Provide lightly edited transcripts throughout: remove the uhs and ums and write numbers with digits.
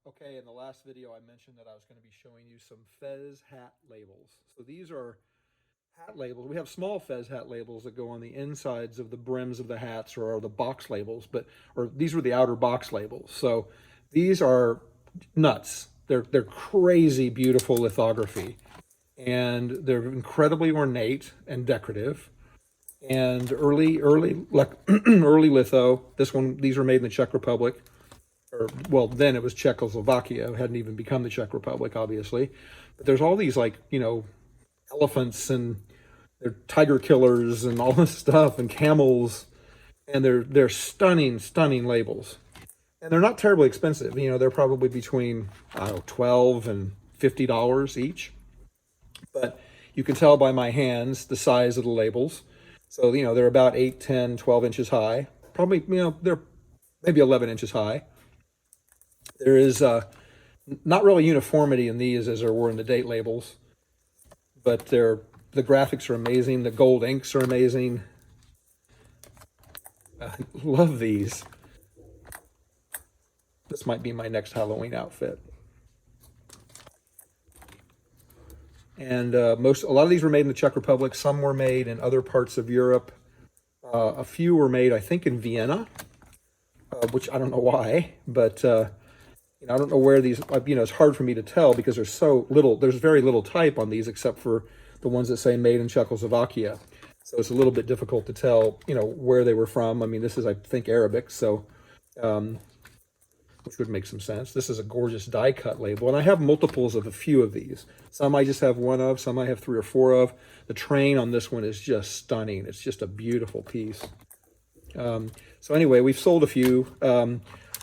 Okay, in the last video, I mentioned that I was going to be showing you some Fez hat labels. So these are hat labels. We have small Fez hat labels that go on the insides of the brims of the hats or the box labels, or these were the outer box labels. So these are nuts. They're crazy beautiful lithography, and they're incredibly ornate and decorative. And early like early litho. These were made in the Czech Republic, or well, then it was Czechoslovakia. It hadn't even become the Czech Republic, obviously. But there's all these elephants, and they're tiger killers and all this stuff, and camels, and they're stunning labels, and they're not terribly expensive. They're probably between, I don't know, $12 and $50 each. But you can tell by my hands the size of the labels. So they're about 8, 10, 12 inches high. Probably they're maybe 11 inches high. There is not really uniformity in these as there were in the date labels, but the graphics are amazing. The gold inks are amazing. I love these. This might be my next Halloween outfit. And a lot of these were made in the Czech Republic. Some were made in other parts of Europe. A few were made, I think, in Vienna, which I don't know why, but I don't know where these. It's hard for me to tell because there's so little. There's very little type on these, except for the ones that say "made in Czechoslovakia." So it's a little bit difficult to tell, where they were from. I mean, this is, I think, Arabic, so which would make some sense. This is a gorgeous die cut label, and I have multiples of a few of these. Some I just have one of, some I have 3 or 4 of. The train on this one is just stunning. It's just a beautiful piece. So anyway, we've sold a few.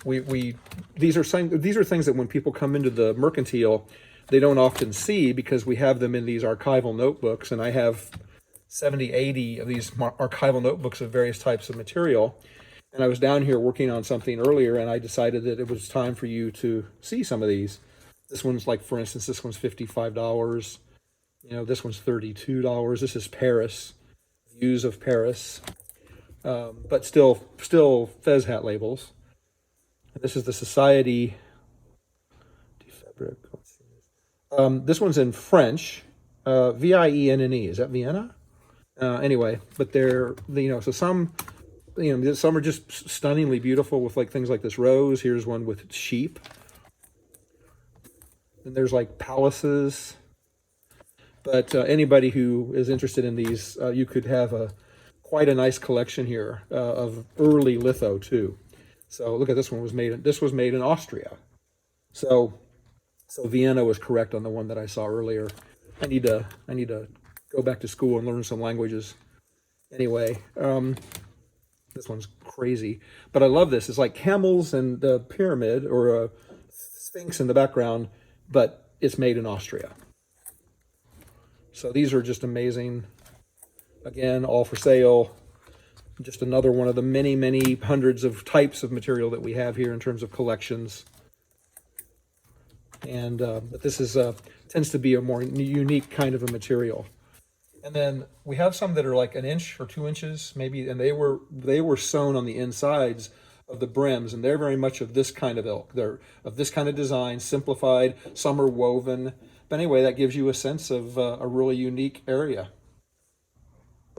These are things that when people come into the mercantile, they don't often see because we have them in these archival notebooks, and I have 70, 80 of these archival notebooks of various types of material. And I was down here working on something earlier, and I decided that it was time for you to see some of these. This one's like, for instance, this one's $55. This one's $32. This is Paris, views of Paris, but still Fez hat labels. And this is the Society de Fabric. This one's in French, Vienne. Is that Vienna? Anyway, but so some are just stunningly beautiful with things like this rose. Here's one with sheep. And there's palaces. But anybody who is interested in these, you could have quite a nice collection here of early litho too. So look at this one. This was made in Austria. So Vienna was correct on the one that I saw earlier. I need to go back to school and learn some languages. Anyway, this one's crazy, but I love this. It's like camels and the pyramid or a sphinx in the background, but it's made in Austria. So these are just amazing. Again, all for sale. Just another one of the many hundreds of types of material that we have here in terms of collections. And but this tends to be a more unique kind of a material. And then we have some that are like 1 inch or 2 inches, maybe, and they were sewn on the insides of the brims, and they're very much of this kind of ilk. They're of this kind of design, simplified. Some are woven. But anyway, that gives you a sense of a really unique area.